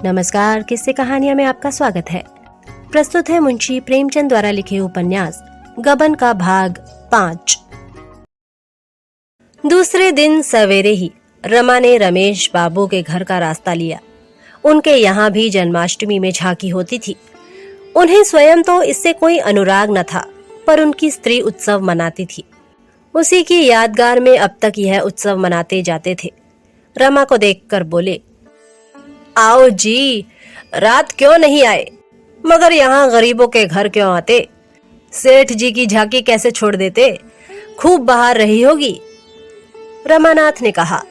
नमस्कार, किस्से कहानियां में आपका स्वागत है। प्रस्तुत है मुंशी प्रेमचंद द्वारा लिखे उपन्यास गबन का भाग 5। दूसरे दिन सवेरे ही रमा ने रमेश बाबू के घर का रास्ता लिया। उनके यहाँ भी जन्माष्टमी में झांकी होती थी। उन्हें स्वयं तो इससे कोई अनुराग न था, पर उनकी स्त्री उत्सव मनाती थी। उसी की यादगार में अब तक यह उत्सव मनाते जाते थे। रमा को देखकर बोले, आओ जी, रात क्यों नहीं आए? मगर यहाँ गरीबों के घर क्यों आते? सेठ जी की झांकी कैसे छोड़ देते? खूब बाहर रही होगी। रमानाथ ने कहा,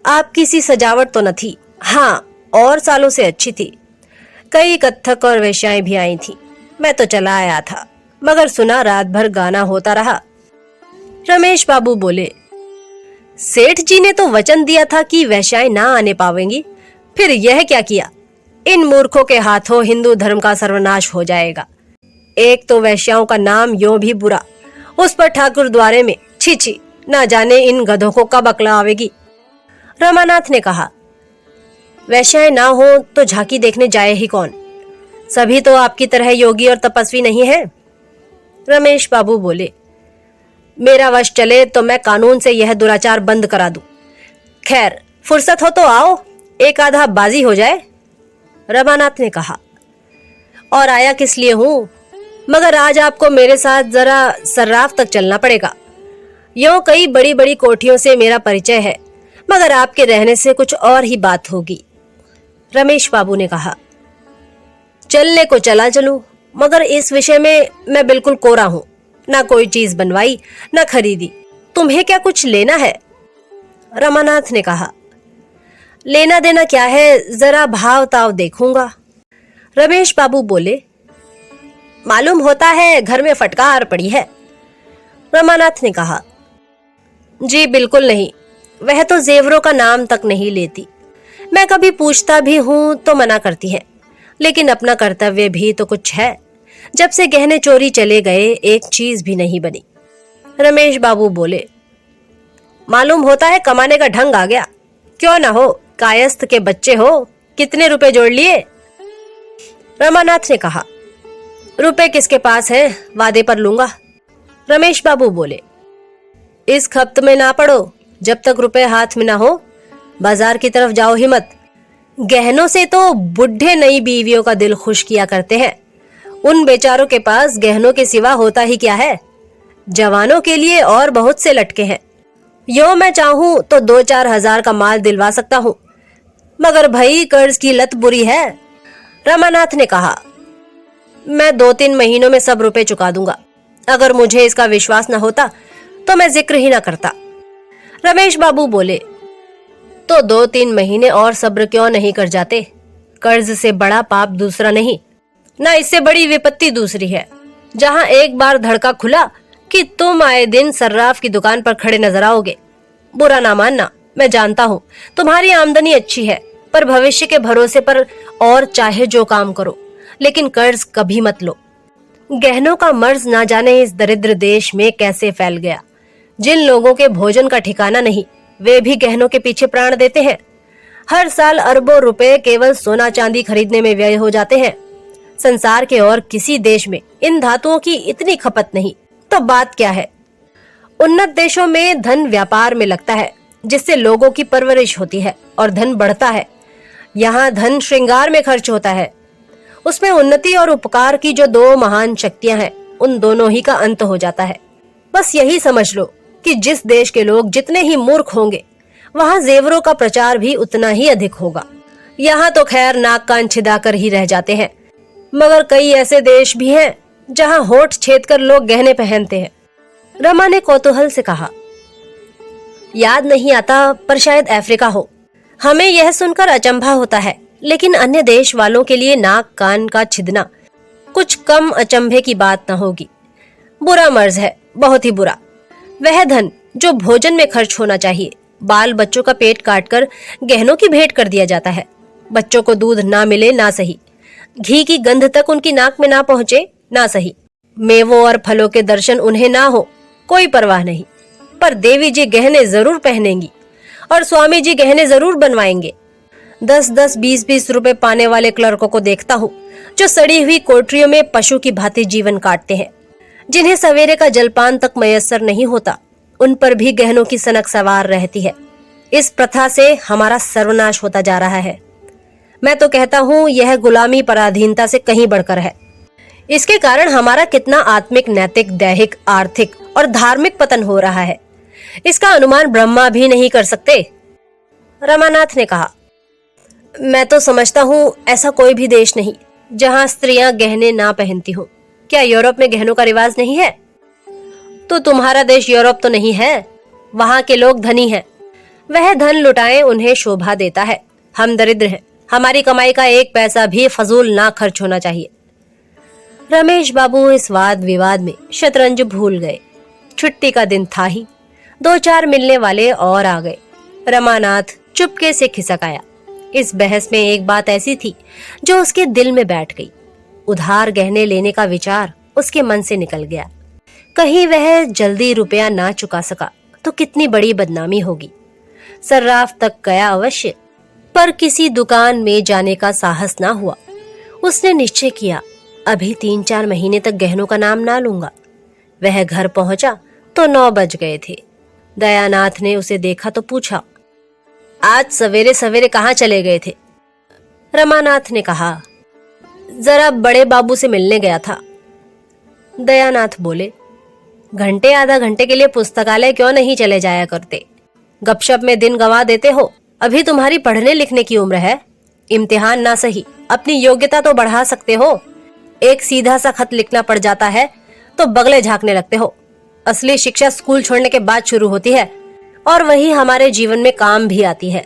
आपकी सी सजावट तो न थी, हाँ और सालों से अच्छी थी। कई कत्थक और वेश्याएं भी आई थी। मैं तो चला आया था, मगर सुना रात भर गाना होता रहा। रमेश बाबू बोले, सेठ जी ने तो वचन दिया था कि वेश्याएं ना आने पावेंगी, फिर यह क्या किया? इन मूर्खों के हाथों हिंदू धर्म का सर्वनाश हो जाएगा। एक तो वेश्याओं का नाम यों भी बुरा, उस पर ठाकुर द्वारे में छी छी, ना जाने इन गधों को कब अकल आवेगी। रमानाथ ने कहा, वेश्याएं ना हो तो झांकी देखने जाए ही कौन? सभी तो आपकी तरह योगी और तपस्वी नहीं है। रमेश बाबू बोले, मेरा वश चले तो मैं कानून से यह दुराचार बंद करा दूं। खैर, फुर्सत हो तो आओ, एक आधा बाजी हो जाए। रमानाथ ने कहा, और आया किस लिए हूं? मगर आज आपको मेरे साथ जरा सर्राफ तक चलना पड़ेगा। यों कई बड़ी बड़ी कोठियों से मेरा परिचय है, मगर आपके रहने से कुछ और ही बात होगी। रमेश बाबू ने कहा, चलने को चला चलूं, मगर इस विषय में मैं बिल्कुल कोरा हूं। ना कोई चीज बनवाई, ना खरीदी। तुम्हें क्या कुछ लेना है? रमानाथ ने कहा, लेना देना क्या है, जरा भाव ताव देखूंगा। रमेश बाबू बोले, मालूम होता है घर में फटकार पड़ी है। रमानाथ ने कहा, जी बिल्कुल नहीं, वह तो जेवरों का नाम तक नहीं लेती। मैं कभी पूछता भी हूं तो मना करती है, लेकिन अपना कर्तव्य भी तो कुछ है। जब से गहने चोरी चले गए एक चीज भी नहीं बनी। रमेश बाबू बोले, मालूम होता है कमाने का ढंग आ गया। क्यों ना हो, कायस्थ के बच्चे हो। कितने रुपए जोड़ लिए? रमानाथ ने कहा, रुपए किसके पास हैं, वादे पर लूंगा। रमेश बाबू बोले, इस खप्त में ना पड़ो, जब तक रुपए हाथ में ना हो। बाजार की तरफ जाओ ही मत। गहनों से तो बुढ़े नई बीवियों का दिल खुश किया करते हैं। उन बेचारों के पास गहनों के सिवा होता ही क्या है? जवानों के लिए और बहुत से लटके हैं। यो मैं चाहूं तो 2-4 हजार का माल दिलवा सकता हूं, मगर भाई कर्ज की लत बुरी है। रमानाथ ने कहा, मैं 2-3 महीनों में सब रुपए चुका दूंगा। अगर मुझे इसका विश्वास न होता तो मैं जिक्र ही ना करता। रमेश बाबू बोले, तो 2-3 महीने और सब्र क्यों नहीं कर जाते? कर्ज से बड़ा पाप दूसरा नहीं, ना इससे बड़ी विपत्ति दूसरी है। जहां एक बार धड़का खुला कि तुम आए दिन सर्राफ की दुकान पर खड़े नजर आओगे। बुरा ना मानना, मैं जानता हूं तुम्हारी आमदनी अच्छी है, पर भविष्य के भरोसे पर और चाहे जो काम करो, लेकिन कर्ज कभी मत लो। गहनों का मर्ज ना जाने इस दरिद्र देश में कैसे फैल गया। जिन लोगों के भोजन का ठिकाना नहीं, वे भी गहनों के पीछे प्राण देते हैं। हर साल अरबों रुपए केवल सोना चांदी खरीदने में व्यय हो जाते हैं। संसार के और किसी देश में इन धातुओं की इतनी खपत नहीं, तो बात क्या है? उन्नत देशों में धन व्यापार में लगता है, जिससे लोगों की परवरिश होती है और धन बढ़ता है। यहाँ धन श्रृंगार में खर्च होता है। उसमें उन्नति और उपकार की जो 2 महान शक्तियां हैं, उन दोनों ही का अंत हो जाता है। बस यही समझ लो कि जिस देश के लोग जितने ही मूर्ख होंगे, वहाँ जेवरों का प्रचार भी उतना ही अधिक होगा। यहाँ तो खैर नाक कान छिदाकर ही रह जाते हैं, मगर कई ऐसे देश भी हैं जहाँ होठ छेद कर लोग गहने पहनते हैं। रमा ने कौतूहल से कहा, याद नहीं आता, पर शायद अफ्रीका हो। हमें यह सुनकर अचंभा होता है, लेकिन अन्य देश वालों के लिए नाक कान का छिदना कुछ कम अचंभे की बात न होगी। बुरा मर्ज है, बहुत ही बुरा। वह धन जो भोजन में खर्च होना चाहिए, बाल बच्चों का पेट काटकर गहनों की भेंट कर दिया जाता है। बच्चों को दूध ना मिले ना सही, घी की गंध तक उनकी नाक में ना पहुंचे ना सही, मेवों और फलों के दर्शन उन्हें ना हो, कोई परवाह नहीं। पर देवी जी गहने जरूर पहनेंगी और स्वामी जी गहने जरूर बनवाएंगे। 10-10, 20-20 रुपए पाने वाले क्लर्कों को देखता हूँ जो सड़ी हुई कोठरियों में पशु की भांति जीवन काटते हैं, जिन्हें सवेरे का जलपान तक मयस्सर नहीं होता। उन पर भी गहनों की सनक सवार रहती है। इस प्रथा से हमारा सर्वनाश होता जा रहा है। मैं तो कहता हूँ यह गुलामी पराधीनता से कहीं बढ़कर है। इसके कारण हमारा कितना आत्मिक, नैतिक, दैहिक, आर्थिक और धार्मिक पतन हो रहा है, इसका अनुमान ब्रह्मा भी नहीं कर सकते। रमानाथ ने कहा, मैं तो समझता हूँ ऐसा कोई भी देश नहीं जहाँ स्त्रियां गहने ना पहनती हो। क्या यूरोप में गहनों का रिवाज नहीं है? तो तुम्हारा देश यूरोप तो नहीं है। वहाँ के लोग धनी हैं। वह धन लुटाए उन्हें शोभा देता है। हम दरिद्र हैं। हमारी कमाई का एक पैसा भी फजूल ना खर्च होना चाहिए। रमेश बाबू इस वाद विवाद में शतरंज भूल गए। छुट्टी का दिन था ही। 2-4 मिलने वाले और आ गए। रमानाथ चुपके से खिसक आया। इस बहस में एक बात ऐसी थी जो उसके दिल में बैठ गई। उधार गहने लेने का विचार उसके मन से निकल गया। कहीं वह जल्दी रुपया ना चुका सका तो कितनी बड़ी बदनामी होगी। सर्राफ तक गया अवश्य, पर किसी दुकान में जाने का साहस ना हुआ। उसने निश्चय किया, अभी 3-4 महीने तक गहनों का नाम ना लूंगा। वह घर पहुंचा तो 9 बज गए थे। दयानाथ ने उसे देखा तो पूछा, आज सवेरे सवेरे कहाँ चले गए थे? रमानाथ ने कहा, जरा बड़े बाबू से मिलने गया था। दयानाथ बोले, घंटे आधा घंटे के लिए पुस्तकालय क्यों नहीं चले जाया करते? गपशप में दिन गंवा देते हो। अभी तुम्हारी पढ़ने लिखने की उम्र है। इम्तिहान ना सही, अपनी योग्यता तो बढ़ा सकते हो। एक सीधा सा खत लिखना पड़ जाता है तो बगले झांकने लगते हो। असली शिक्षा स्कूल छोड़ने के बाद शुरू होती है और वही हमारे जीवन में काम भी आती है।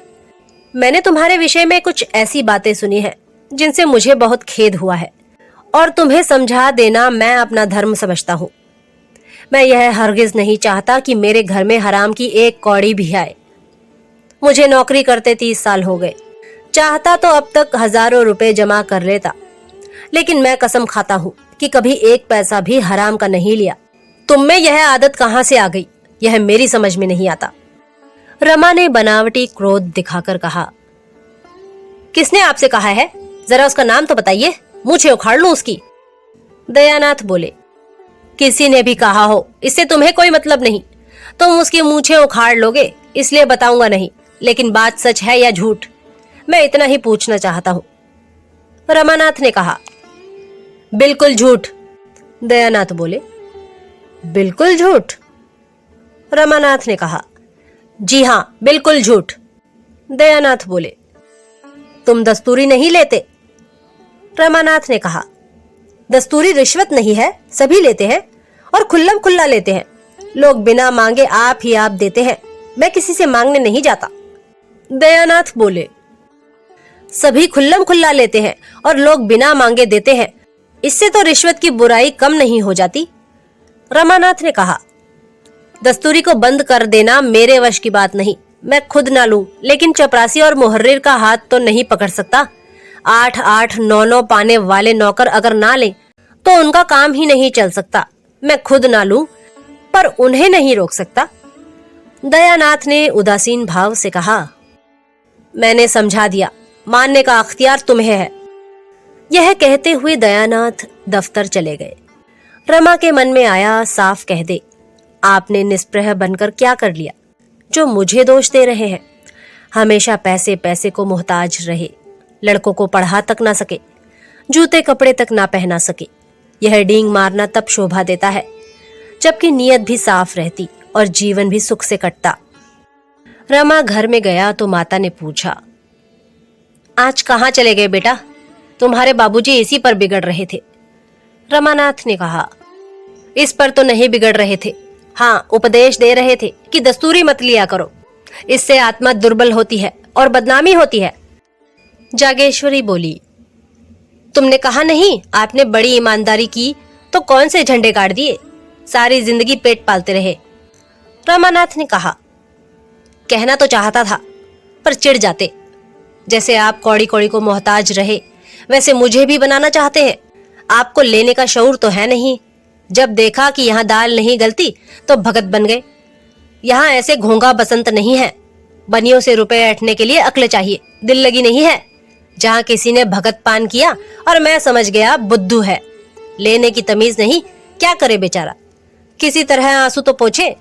मैंने तुम्हारे विषय में कुछ ऐसी बातें सुनी हैं जिनसे मुझे बहुत खेद हुआ है और तुम्हें समझा देना मैं अपना धर्म समझता हूँ। मैं यह हरगिज नहीं चाहता कि मेरे घर में हराम की एक कौड़ी भी आए। मुझे नौकरी करते 30 साल हो गए। चाहता तो अब तक हजारों रुपए जमा कर लेता, लेकिन मैं कसम खाता हूँ कि कभी एक पैसा भी हराम का नहीं लिया। तुम में यह आदत कहाँ से आ गई, यह मेरी समझ में नहीं आता। रमा ने बनावटी क्रोध दिखाकर कहा, किसने आपसे कहा है? जरा उसका नाम तो बताइए, मुझे उखाड़ लूं उसकी। दयानाथ बोले, किसी ने भी कहा हो, इससे तुम्हें कोई मतलब नहीं। तुम उसकी मूछें उखाड़ लोगे इसलिए बताऊंगा नहीं, लेकिन बात सच है या झूठ, मैं इतना ही पूछना चाहता हूं। रमानाथ ने कहा, बिल्कुल झूठ। दयानाथ बोले, बिल्कुल झूठ? रमानाथ ने कहा, जी हां, बिल्कुल झूठ। दयानाथ बोले, तुम दस्तूरी नहीं लेते? रमानाथ ने कहा, दस्तूरी रिश्वत नहीं है, सभी लेते हैं और खुल्लम खुल्ला लेते हैं। लोग बिना मांगे आप ही आप देते हैं, मैं किसी से मांगने नहीं जाता। दयानाथ बोले, सभी खुल्लम खुल्ला लेते हैं और लोग बिना मांगे देते हैं, इससे तो रिश्वत की बुराई कम नहीं हो जाती। रमानाथ ने कहा, दस्तूरी को बंद कर देना मेरे वश की बात नहीं। मैं खुद ना लूं, लेकिन चपरासी और मुहर्रिर का हाथ तो नहीं पकड़ सकता। 8-8, 9-9 पाने वाले नौकर अगर ना लें तो उनका काम ही नहीं चल सकता। मैं खुद ना लूं, पर उन्हें नहीं रोक सकता। दयानाथ ने उदासीन भाव से कहा, मैंने समझा दिया, मानने का अख्तियार तुम्हें है। यह कहते हुए दयानाथ दफ्तर चले गए। रमा के मन में आया, साफ कह दे, आपने निष्प्रह बनकर क्या कर लिया जो मुझे दोष दे रहे हैं? हमेशा पैसे पैसे को मोहताज रहे, लड़कों को पढ़ा तक ना सके, जूते कपड़े तक ना पहना सके। यह डींग मारना तब शोभा देता है जबकि नीयत भी साफ रहती और जीवन भी सुख से कटता। रमा घर में गया तो माता ने पूछा, आज कहाँ चले गए बेटा? तुम्हारे बाबूजी इसी पर बिगड़ रहे थे। रमानाथ ने कहा, इस पर तो नहीं बिगड़ रहे थे। हाँ, उपदेश दे रहे थे कि दस्तूरी मत लिया करो, इससे आत्मा दुर्बल होती है और बदनामी होती है। जागेश्वरी बोली, तुमने कहा नहीं आपने बड़ी ईमानदारी की तो कौन से झंडे गाड़ दिए? सारी जिंदगी पेट पालते रहे। रमानाथ ने कहा, कहना तो चाहता था पर चिढ़ जाते। जैसे आप कौड़ी कौड़ी को मोहताज रहे वैसे मुझे भी बनाना चाहते हैं। आपको लेने का शऊर तो है नहीं। जब देखा कि यहाँ दाल नहीं गलती तो भगत बन गए। यहाँ ऐसे घोंघा बसंत नहीं है। बनियों से रुपए ऐंठने के लिए अक्ल चाहिए, दिल लगी नहीं है। जहाँ किसी ने भगत पान किया और मैं समझ गया बुद्धू है। लेने की तमीज नहीं, क्या करे बेचारा, किसी तरह आंसू तो पोंछे।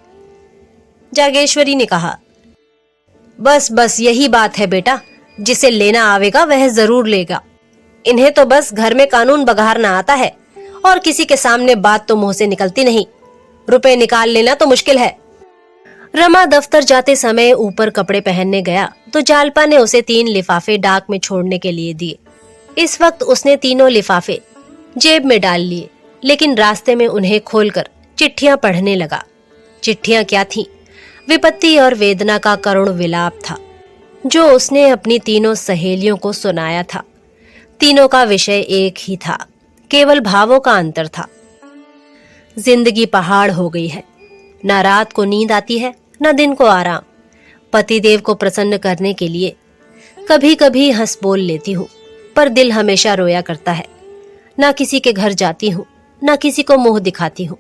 जागेश्वरी ने कहा, बस बस यही बात है बेटा, जिसे लेना आवेगा वह जरूर लेगा। इन्हें तो बस घर में कानून बघारना आता है और किसी के सामने बात तो मुंह से निकलती नहीं। रुपए निकाल लेना तो मुश्किल है। रमा दफ्तर जाते समय ऊपर कपड़े पहनने गया तो जालपा ने उसे 3 लिफाफे डाक में छोड़ने के लिए दिए। इस वक्त उसने तीनों लिफाफे जेब में डाल लिए, लेकिन रास्ते में उन्हें खोलकर चिट्ठियां पढ़ने लगा। चिट्ठियां क्या थीं? विपत्ति और वेदना का करुण विलाप था, जो उसने अपनी तीनों सहेलियों को सुनाया था। तीनों का विषय एक ही था, केवल भावों का अंतर था। जिंदगी पहाड़ हो गई है, न रात को नींद आती है न दिन को आराम। पतिदेव को प्रसन्न करने के लिए कभी कभी हंस बोल लेती हूँ, पर दिल हमेशा रोया करता है। न किसी के घर जाती हूँ न किसी को मुंह दिखाती हूँ।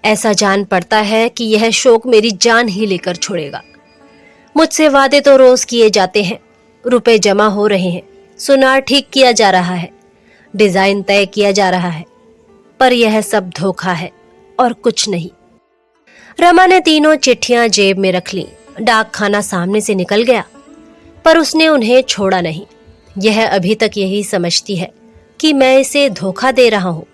ऐसा जान पड़ता है कि यह शोक मेरी जान ही लेकर छोड़ेगा। मुझसे वादे तो रोज किए जाते हैं, रुपए जमा हो रहे हैं, सुनार ठीक किया जा रहा है, डिजाइन तय किया जा रहा है, पर यह सब धोखा है और कुछ नहीं। रमा ने तीनों चिट्ठियां जेब में रख लीं। डाक खाना सामने से निकल गया, पर उसने उन्हें छोड़ा नहीं। यह अभी तक यही समझती है कि मैं इसे धोखा दे रहा हूँ।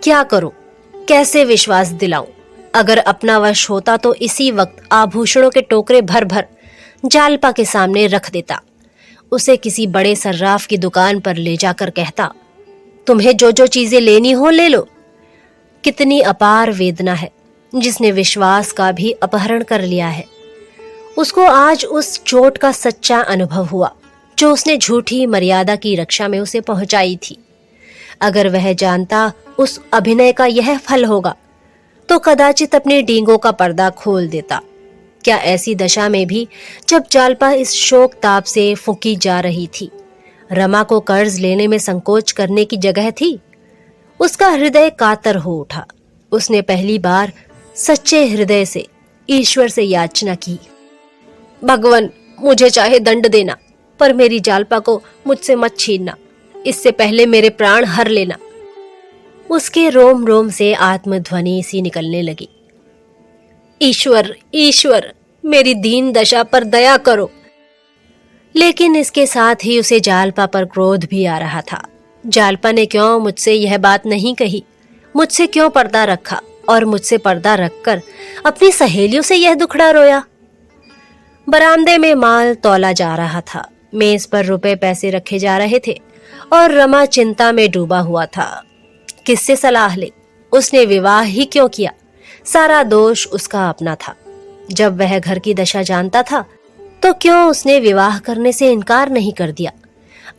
क्या करूं, कैसे विश्वास दिलाऊं? अगर अपना वश होता तो इसी वक्त आभूषणों के टोकरे भर भर जालपा के सामने रख देता। उसे किसी बड़े सर्राफ की दुकान पर ले जाकर कहता, तुम्हें जो जो चीजें लेनी हो ले लो। कितनी अपार वेदना है जिसने विश्वास का भी अपहरण कर लिया है। उसको आज उस चोट का सच्चा अनुभव हुआ जो उसने झूठी मर्यादा की रक्षा में उसे पहुंचाई थी। अगर वह जानता उस अभिनय का यह फल होगा तो कदाचित अपनी डींगों का पर्दा खोल देता। क्या ऐसी दशा में भी, जब जालपा इस शोक ताप से फूंकी जा रही थी, रमा को कर्ज लेने में संकोच करने की जगह थी? उसका हृदय कातर हो उठा। उसने पहली बार सच्चे हृदय से ईश्वर से याचना की, भगवान मुझे चाहे दंड देना, पर मेरी जालपा को मुझसे मत छीनना, इससे पहले मेरे प्राण हर लेना। उसके रोम रोम से आत्मध्वनि सी निकलने लगी, ईश्वर ईश्वर मेरी दीन दशा पर दया करो। लेकिन इसके साथ ही उसे जालपा पर क्रोध भी आ रहा था। जालपा ने क्यों मुझसे यह बात नहीं कही? मुझसे क्यों पर्दा रखा और मुझसे पर्दा रखकर अपनी सहेलियों से यह दुखड़ा रोया? बरामदे में माल तौला जा रहा था, मेज पर रुपए पैसे रखे जा रहे थे और रमा चिंता में डूबा हुआ था। किससे सलाह ले? उसने विवाह ही क्यों किया? सारा दोष उसका अपना था। जब वह घर की दशा जानता था तो क्यों उसने विवाह करने से इनकार नहीं कर दिया?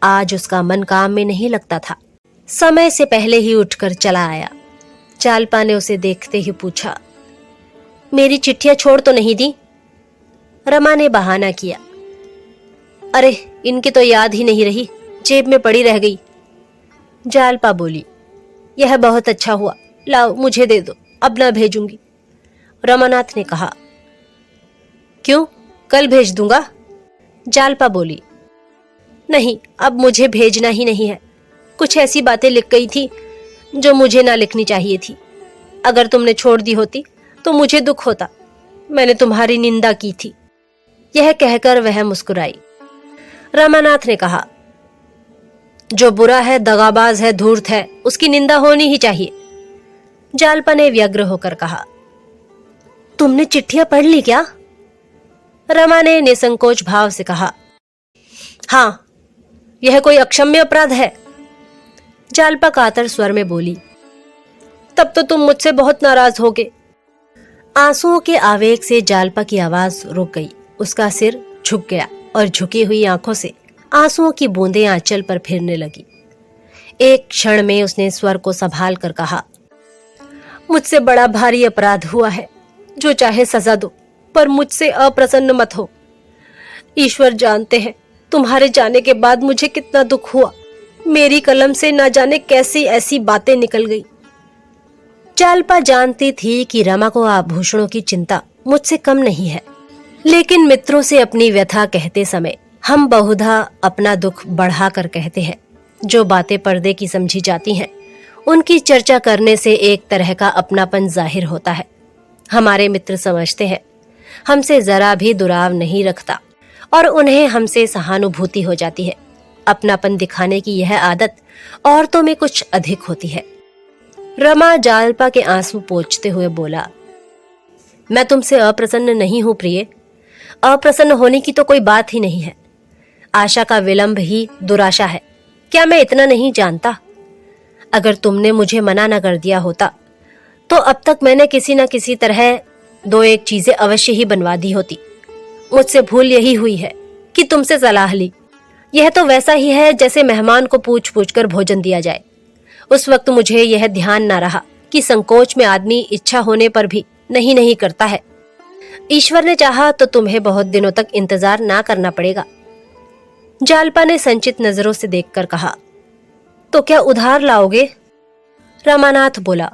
आज उसका मन काम में नहीं लगता था। समय से पहले ही उठकर चला आया। जालपा ने उसे देखते ही पूछा, मेरी चिट्ठियां छोड़ तो नहीं दी? रमा ने बहाना किया, अरे इनकी तो याद ही नहीं रही, जेब में पड़ी रह गई। जालपा बोली, यह बहुत अच्छा हुआ, लाओ मुझे दे दो, अब ना भेजूंगी। रमानाथ ने कहा, क्यों, कल भेज दूंगा? जालपा बोली, नहीं अब मुझे भेजना ही नहीं है। कुछ ऐसी बातें लिख गई थी जो मुझे ना लिखनी चाहिए थी। अगर तुमने छोड़ दी होती तो मुझे दुख होता। मैंने तुम्हारी निंदा की थी। यह कहकर वह मुस्कुराई। रमानाथ ने कहा, जो बुरा है, दगाबाज है, धूर्त है, उसकी निंदा होनी ही चाहिए। जालपा ने व्यग्र होकर कहा, तुमने चिट्ठियां पढ़ ली क्या? रमा ने निसंकोच भाव से कहा, हाँ, यह कोई अक्षम्य अपराध है? जालपा कातर स्वर में बोली, तब तो तुम मुझसे बहुत नाराज होगे। आंसुओं के आवेग से जालपा की आवाज रुक गई। उसका सिर झुक गया और झुकी हुई आंखों से आंसुओं की बूंदें आंचल पर फिरने लगी। एक क्षण में उसने स्वर को संभाल कर कहा, मुझसे बड़ा भारी अपराध हुआ है, जो चाहे सजा दो, पर मुझसे अप्रसन्न मत हो। ईश्वर जानते हैं तुम्हारे जाने के बाद मुझे कितना दुख हुआ। मेरी कलम से न जाने कैसी ऐसी बातें निकल गई। जालपा जानती थी कि रमा को आभूषणों की चिंता मुझसे कम नहीं है। लेकिन मित्रों से अपनी व्यथा कहते समय हम बहुधा अपना दुख बढ़ाकर कहते हैं। जो बातें पर्दे की समझी जाती हैं, उनकी चर्चा करने से एक तरह का अपनापन जाहिर होता है। हमारे मित्र समझते हैं हमसे जरा भी दुराव नहीं रखता और उन्हें हमसे सहानुभूति हो जाती है। अपनापन दिखाने की यह आदत औरतों में कुछ अधिक होती है। रमा जालपा के आंसू पोंछते हुए बोला, मैं तुमसे अप्रसन्न नहीं हूं प्रिय। अप्रसन्न होने की तो कोई बात ही नहीं है। आशा का विलंब ही दुराशा है। क्या मैं इतना नहीं जानता? अगर तुमने मुझे मना न कर दिया होता तो अब तक मैंने किसी न किसी तरह दो एक चीजें अवश्य ही बनवा दी होती। मुझसे भूल यही हुई है कि तुमसे सलाह ली। यह तो वैसा ही है जैसे मेहमान को पूछ पूछ कर भोजन दिया जाए। उस वक्त मुझे यह ध्यान न रहा कि संकोच में आदमी इच्छा होने पर भी नहीं नहीं करता है। ईश्वर ने चाहा तो तुम्हें बहुत दिनों तक इंतजार ना करना पड़ेगा। जालपा ने संचित नजरों से देखकर कहा, तो क्या उधार लाओगे? रमानाथ बोला,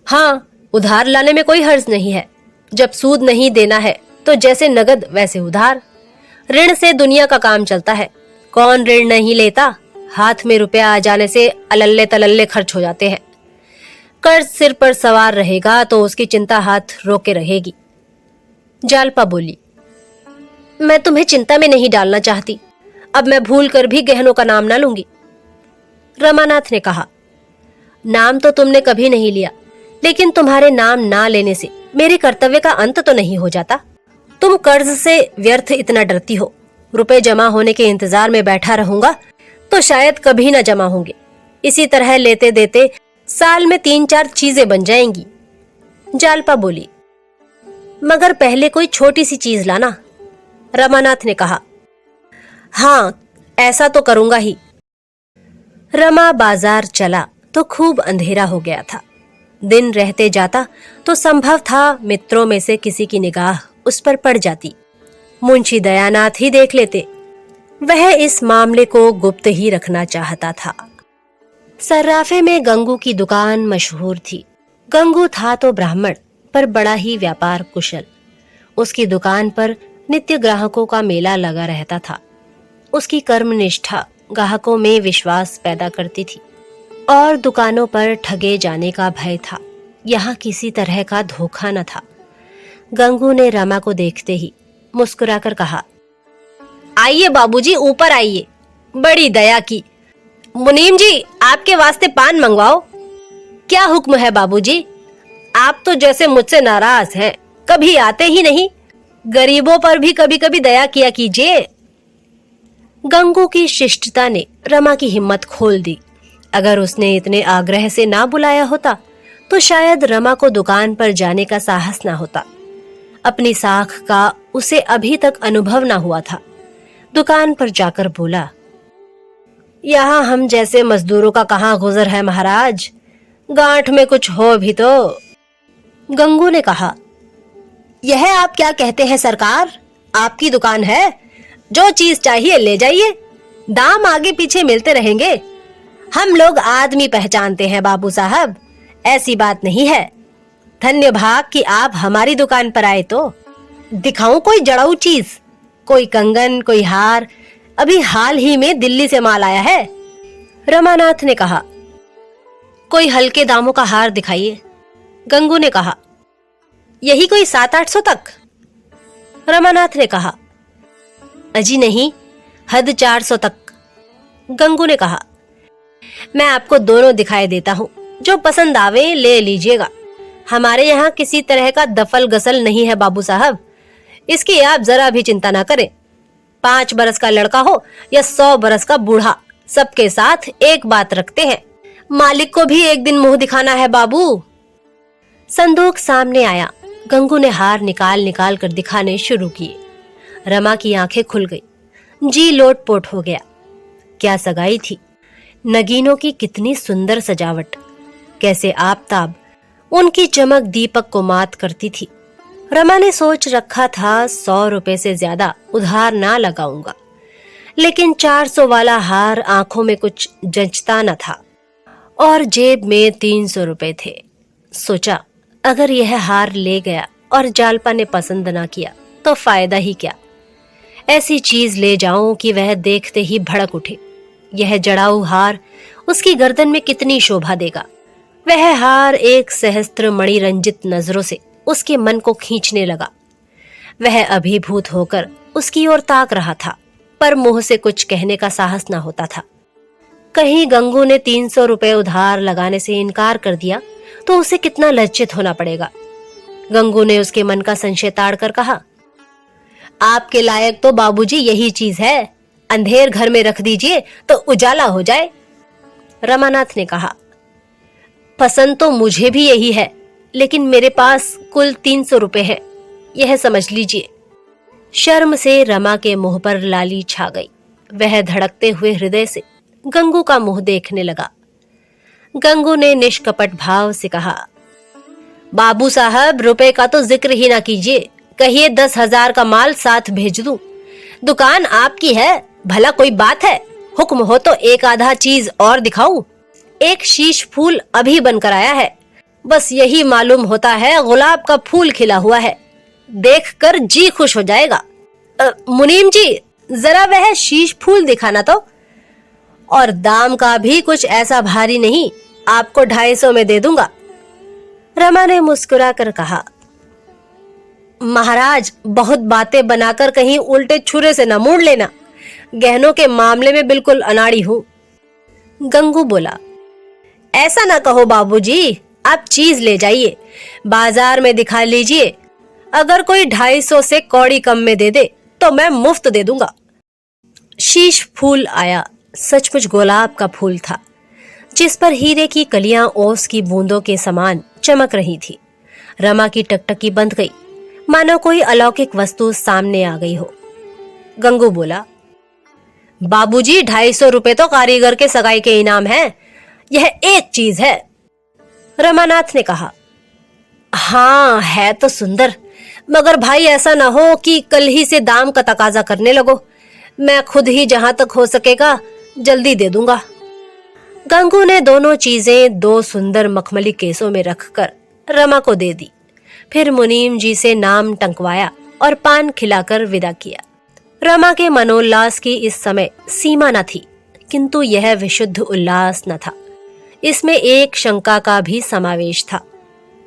हाँ, उधार लाने में कोई हर्ज नहीं है। जब सूद नहीं देना है तो जैसे नगद वैसे उधार। ऋण से दुनिया का काम चलता है। कौन ऋण नहीं लेता? हाथ में रुपया आ जाने से अलल्ले तलल्ले खर्च हो जाते हैं। कर्ज सिर पर सवार रहेगा तो उसकी चिंता हाथ रोके रहेगी। जालपा बोली, मैं तुम्हें चिंता में नहीं डालना चाहती। अब मैं भूल कर भी गहनों का नाम ना लूंगी। रमानाथ ने कहा, नाम तो तुमने कभी नहीं लिया, लेकिन तुम्हारे नाम ना लेने से मेरे कर्तव्य का अंत तो नहीं हो जाता। तुम कर्ज से व्यर्थ इतना डरती हो। रुपए जमा होने के इंतजार में बैठा रहूंगा तो शायद कभी न जमा होंगे। इसी तरह लेते देते साल में 3-4 चीजें बन जाएंगी। जालपा बोली, मगर पहले कोई छोटी सी चीज लाना। रमानाथ ने कहा, हाँ, ऐसा तो करूंगा ही। रमा बाजार चला तो खूब अंधेरा हो गया था। दिन रहते जाता तो संभव था मित्रों में से किसी की निगाह उस पर पड़ जाती। मुंशी दयानाथ ही देख लेते। वह इस मामले को गुप्त ही रखना चाहता था। सर्राफे में गंगू की दुकान मशहूर थी। गंगू था तो ब्राह्मण, पर बड़ा ही व्यापार कुशल। उसकी दुकान पर नित्य ग्राहकों का मेला लगा रहता था। उसकी कर्मनिष्ठा ग्राहकों में विश्वास पैदा करती थी और दुकानों पर ठगे जाने का भय था। यहाँ किसी तरह का धोखा न था। गंगू ने रमा को देखते ही मुस्कुराकर कहा, आइए बाबूजी, ऊपर आइए। बड़ी दया की। मुनीम जी, आपके वास्ते पान मंगवाओ। क्या हुक्म है बाबूजी? आप तो जैसे मुझसे नाराज हैं, कभी आते ही नहीं। गरीबों पर भी कभी कभी दया किया कीजिए। गंगू की शिष्टता ने रमा की हिम्मत खोल दी। अगर उसने इतने आग्रह से ना बुलाया होता तो शायद रमा को दुकान पर जाने का साहस ना होता। अपनी साख का उसे अभी तक अनुभव ना हुआ था। दुकान पर जाकर बोला, यहाँ हम जैसे मजदूरों का कहाँ गुजर है महाराज। गांठ में कुछ हो भी तो। गंगू ने कहा, यह आप क्या कहते हैं सरकार? आपकी दुकान है, जो चीज चाहिए ले जाइए। दाम आगे पीछे मिलते रहेंगे। हम लोग आदमी पहचानते हैं बाबू साहब, ऐसी बात नहीं है। धन्य भाग कि आप हमारी दुकान पर आए। तो दिखाऊं कोई जड़ाऊ चीज? कोई कंगन, कोई हार? अभी हाल ही में दिल्ली से माल आया है। रमानाथ ने कहा, कोई हल्के दामों का हार दिखाइए। गंगू ने कहा, यही कोई 700-800 तक। रमानाथ ने कहा, अजी नहीं, हद 400 तक। गंगू ने कहा, मैं आपको दोनों दिखाई देता हूँ, जो पसंद आवे ले लीजिएगा। हमारे यहाँ किसी तरह का दफल गसल नहीं है बाबू साहब, इसकी आप जरा भी चिंता ना करें। 5 बरस का लड़का हो या 100 बरस का बूढ़ा, सबके साथ एक बात रखते हैं। मालिक को भी एक दिन मुंह दिखाना है बाबू। संदूक सामने आया। गंगू ने हार निकाल निकाल कर दिखाने शुरू किए। रमा की आंखें खुल गई, जी लोटपोट हो गया। क्या सगाई थी! नगीनों की कितनी सुंदर सजावट, कैसे आफताब, उनकी चमक दीपक को मात करती थी। रमा ने सोच रखा था 100 रुपए से ज्यादा उधार ना लगाऊंगा, लेकिन 400 वाला हार आंखों में कुछ जंचता न था और जेब में 300 रुपए थे। सोचा, अगर यह हार ले गया और जालपा ने पसंद ना किया तो फायदा ही क्या। ऐसी चीज ले जाऊं कि वह देखते ही भड़क उठे। यह जड़ाऊ हार उसकी गर्दन में कितनी शोभा देगा। वह हार एक सहस्त्र मणिरंजित नजरों से उसके मन को खींचने लगा। वह अभिभूत होकर उसकी ओर ताक रहा था, पर मुंह से कुछ कहने का साहस न होता था। कहीं गंगू ने 300 रुपए उधार लगाने से इनकार कर दिया तो उसे कितना लज्जित होना पड़ेगा। गंगू ने उसके मन का संशय ताड़कर कहा, आपके लायक तो बाबूजी यही चीज है, अंधेर घर में रख दीजिए तो उजाला हो जाए। रमानाथ ने कहा, पसंद तो मुझे भी यही है, लेकिन मेरे पास कुल 300 रुपए है, यह समझ लीजिए। शर्म से रमा के मुंह पर लाली छा गई। वह धड़कते हुए हृदय से गंगू का मुंह देखने लगा। गंगू ने निष्कपट भाव से कहा, बाबू साहब, रुपए का तो जिक्र ही ना कीजिए, कहिए 10,000 का माल साथ भेज दूं। दुकान आपकी है, भला कोई बात है, हुक्म हो तो एक आधा चीज और दिखाऊं। एक शीश फूल अभी बनकर आया है, बस यही मालूम होता है गुलाब का फूल खिला हुआ है, देखकर जी खुश हो जाएगा। मुनीम जी, जरा वह शीश फूल दिखाना तो, और दाम का भी कुछ ऐसा भारी नहीं, आपको 250 में दे दूंगा। रमा ने मुस्कुराकर कहा, महाराज, बहुत बातें बनाकर कहीं उल्टे छुरे से न मोड़ लेना, गहनों के मामले में बिल्कुल अनाड़ी हूं। गंगू बोला, ऐसा ना कहो बाबूजी, आप चीज ले जाइए, बाजार में दिखा लीजिए, अगर कोई 250 से कौड़ी कम में दे दे तो मैं मुफ्त दे दूंगा। शीश फूल आया। सचमुच गुलाब का फूल था, जिस पर हीरे की कलियां ओस की बूंदों के समान चमक रही थी। रमा की टकटकी बंध गई, मानो कोई अलौकिक वस्तु सामने आ गई हो। गंगू बोला, बाबूजी, 250 रुपए तो कारीगर के सगाई के इनाम है, यह एक चीज है। रमानाथ ने कहा, हाँ है तो सुंदर, मगर भाई ऐसा ना हो कि कल ही से दाम का तकाजा करने लगो, मैं खुद ही जहां तक हो सकेगा जल्दी दे दूंगा। गंगू ने दोनों चीजें 2 सुंदर मखमली केसों में रखकर रमा को दे दी, फिर मुनीम जी से नाम टंकवाया और पान खिलाकर विदा किया। रमा के मनोल्लास की इस समय सीमा न थी, किंतु यह विशुद्ध उल्लास न था, इसमें एक शंका का भी समावेश था।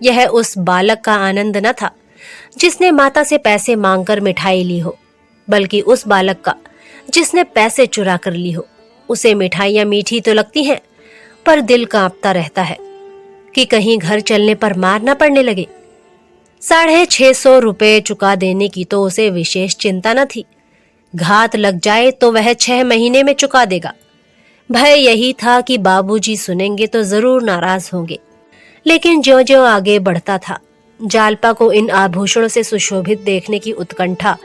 यह उस बालक का आनंद न था जिसने माता से पैसे मांगकर मिठाई ली हो, बल्कि उस बालक का जिसने पैसे चुरा कर ली हो। उसे मिठाइयां मीठी तो लगती हैं, पर दिल कांपता रहता है कि कहीं घर चलने पर मार न पड़ने लगे। 650 रुपए चुका देने की तो उसे विशेष चिंता न थी, घात लग जाए तो वह 6 महीने में चुका देगा। भय यही था कि बाबूजी सुनेंगे तो जरूर नाराज होंगे, लेकिन ज्यों-ज्यों आगे बढ़ता था, जालपा को इन आभूषणों से सुशोभित देखने की उत्कंठा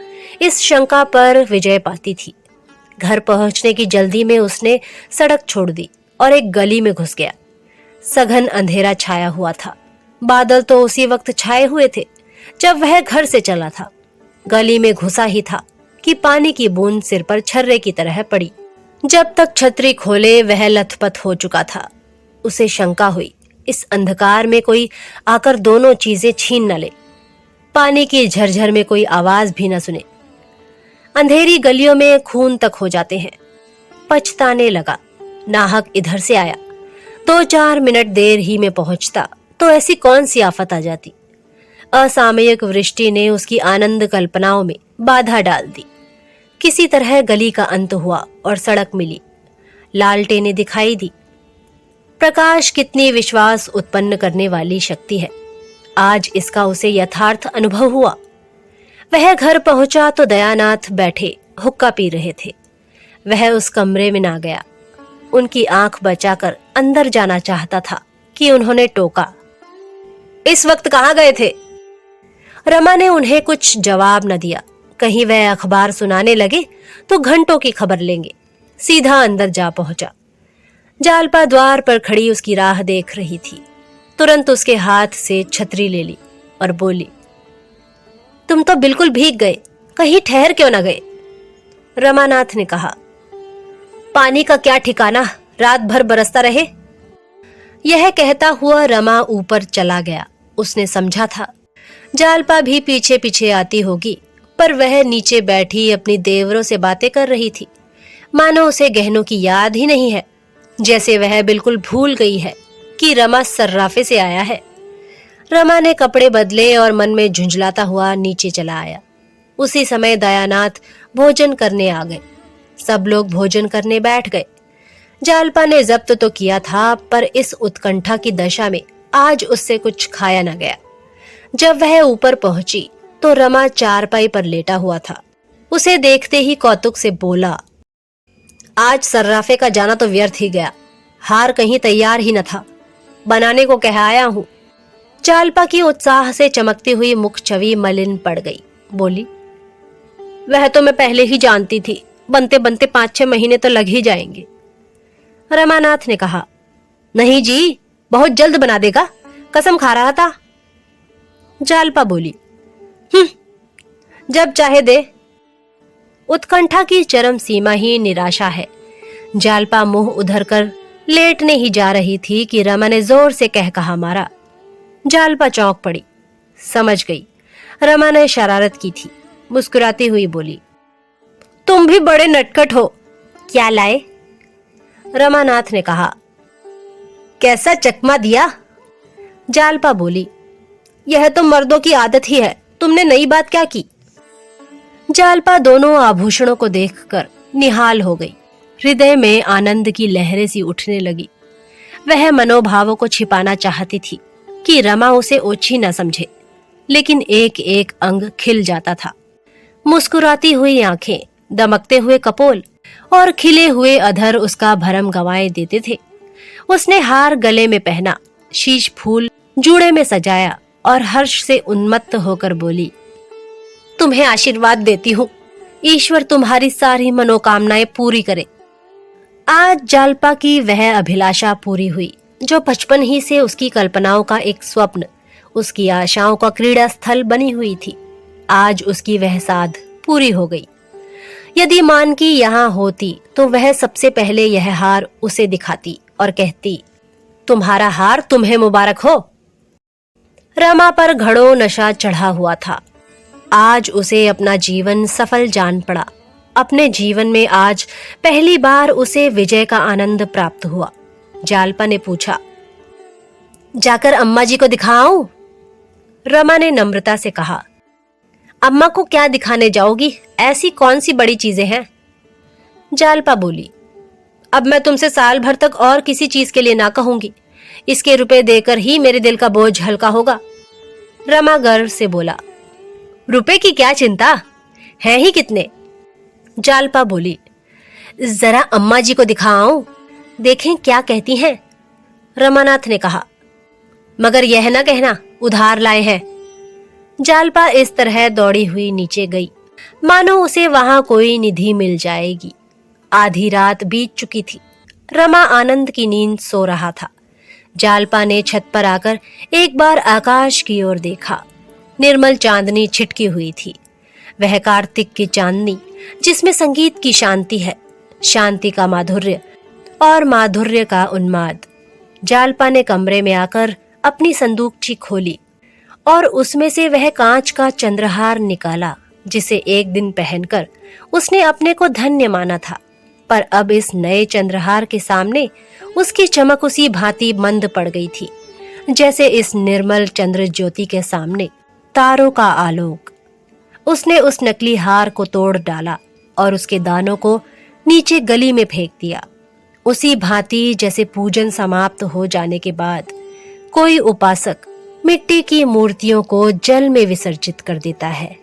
इस शंका पर विजय पाती थी। घर पहुंचने की जल्दी में उसने सड़क छोड़ दी और एक गली में घुस गया। सघन अंधेरा छाया हुआ था, बादल तो उसी वक्त छाए हुए थे जब वह घर से चला था। गली में घुसा ही था कि पानी की बूंद सिर पर छर्रे की तरह पड़ी। जब तक छतरी खोले वह लथपथ हो चुका था। उसे शंका हुई, इस अंधकार में कोई आकर दोनों चीजें छीन न ले, पानी की झरझर में कोई आवाज भी न सुने। अंधेरी गलियों में खून तक हो जाते हैं। पछताने लगा, नाहक इधर से आया, 2-4 मिनट देर ही में पहुंचता तो ऐसी कौन सी आफत आ जाती। असामयिक वृष्टि ने उसकी आनंद कल्पनाओं में बाधा डाल दी। किसी तरह गली का अंत हुआ और सड़क मिली। लालटेनें दिखाई दी। प्रकाश कितनी विश्वास उत्पन्न करने वाली शक्ति है, आज इसका उसे यथार्थ अनुभव हुआ। वह घर पहुंचा तो दयानाथ बैठे हुक्का पी रहे थे। वह उस कमरे में ना गया। उनकी आंख बचाकर अंदर जाना चाहता था कि उन्होंने टोका, इस वक्त कहां गए थे? रमा ने उन्हें कुछ जवाब न दिया। कहीं वह अखबार सुनाने लगे तो घंटों की खबर लेंगे। सीधा अंदर जा पहुंचा। जालपा द्वार पर खड़ी उसकी राह देख रही थी। तुरंत उसके हाथ से छतरी ले ली और बोली, तुम तो बिल्कुल भीग गए, कहीं ठहर क्यों न गए? रमानाथ ने कहा, पानी का क्या ठिकाना, रात भर बरसता रहे। यह कहता हुआ रमा ऊपर चला गया। उसने समझा था जालपा भी पीछे पीछे आती होगी, पर वह नीचे बैठी अपनी देवरों से बातें कर रही थी, मानो उसे गहनों की याद ही नहीं है, जैसे वह बिल्कुल भूल गई है कि रमा सर्राफे से आया है। रमा ने कपड़े बदले और मन में झुंझलाता हुआ नीचे चला आया। उसी समय दयानाथ भोजन करने आ गए। सब लोग भोजन करने बैठ गए। जालपा ने जब्त तो किया था, पर इस उत्कंठा की दशा में आज उससे कुछ खाया न गया। जब वह ऊपर पहुंची तो रमा चारपाई पर लेटा हुआ था। उसे देखते ही कौतुक से बोला, आज सर्राफे का जाना तो व्यर्थ ही गया, हार कहीं तैयार ही न था, बनाने को कह आया हूं। जालपा की उत्साह से चमकती हुई मुख छवि मलिन पड़ गई। बोली, वह तो मैं पहले ही जानती थी, बनते बनते 5-6 महीने तो लग ही जाएंगे। रमानाथ ने कहा, नहीं जी, बहुत जल्द बना देगा, कसम खा रहा था। जालपा बोली, जब चाहे दे। उत्कंठा की चरम सीमा ही निराशा है। जालपा मुंह उधर कर लेटने ही जा रही थी कि रमा ने जोर से कह कहा मारा। जालपा चौंक पड़ी, समझ गई रमा ने शरारत की थी। मुस्कुराती हुई बोली, तुम भी बड़े नटखट हो, क्या लाए? रमानाथ ने कहा, कैसा चकमा दिया? जालपा बोली, यह तो मर्दों की आदत ही है, तुमने नई बात क्या की? जालपा दोनों आभूषणों को देखकर निहाल हो गई। हृदय में आनंद की लहरें सी उठने लगी। वह मनोभावों को छिपाना चाहती थी कि रमा उसे ओछी न समझे, लेकिन एक एक अंग खिल जाता था। मुस्कुराती हुई आंखें, दमकते हुए कपोल और खिले हुए अधर उसका भरम गंवाए देते थे। उसने हार गले में पहना, शीश फूल जूड़े में सजाया और हर्ष से उन्मत्त होकर बोली, तुम्हें आशीर्वाद देती हूँ, ईश्वर तुम्हारी सारी मनोकामनाएं पूरी करे। आज जालपा की वह अभिलाषा पूरी हुई जो बचपन ही से उसकी कल्पनाओं का एक स्वप्न, उसकी आशाओं का क्रीड़ा स्थल बनी हुई थी। आज उसकी वह साध पूरी हो गई। यदि मानकी यहाँ होती तो वह सबसे पहले यह हार उसे दिखाती और कहती, तुम्हारा हार तुम्हें मुबारक हो। रमा पर घड़ों नशा चढ़ा हुआ था। आज उसे अपना जीवन सफल जान पड़ा। अपने जीवन में आज पहली बार उसे विजय का आनंद प्राप्त हुआ। जालपा ने पूछा, जाकर अम्मा जी को दिखाऊं? रमा ने नम्रता से कहा, अम्मा को क्या दिखाने जाओगी, ऐसी कौन सी बड़ी चीजें हैं? जालपा बोली, अब मैं तुमसे साल भर तक और किसी चीज के लिए ना कहूंगी, इसके रुपए देकर ही मेरे दिल का बोझ हल्का होगा। रमा गर्व से बोला, रुपए की क्या चिंता, है ही कितने? जालपा बोली, जरा अम्मा जी को दिखाऊं, देखें क्या कहती हैं। रमानाथ ने कहा, मगर यह ना कहना उधार लाए हैं। जालपा इस तरह दौड़ी हुई नीचे गई मानो उसे वहां कोई निधि मिल जाएगी। आधी रात बीत चुकी थी। रमा आनंद की नींद सो रहा था। जालपा ने छत पर आकर एक बार आकाश की ओर देखा। निर्मल चांदनी छिटकी हुई थी। वह कार्तिक की चांदनी जिसमें संगीत की शांति है, शांति का माधुर्य और माधुर्य का उन्माद। जालपा ने कमरे में आकर अपनी संदूकची खोली और उसमें से वह कांच का चंद्रहार निकाला जिसे एक दिन पहनकर उसने अपने को धन्य माना था। पर अब इस नए चंद्रहार के सामने उसकी चमक उसी भांति मंद पड़ गई थी जैसे इस निर्मल चंद्र ज्योति के सामने तारों का आलोक। उसने उस नकली हार को तोड़ डाला और उसके दानों को नीचे गली में फेंक दिया, उसी भांति जैसे पूजन समाप्त हो जाने के बाद कोई उपासक मिट्टी की मूर्तियों को जल में विसर्जित कर देता है।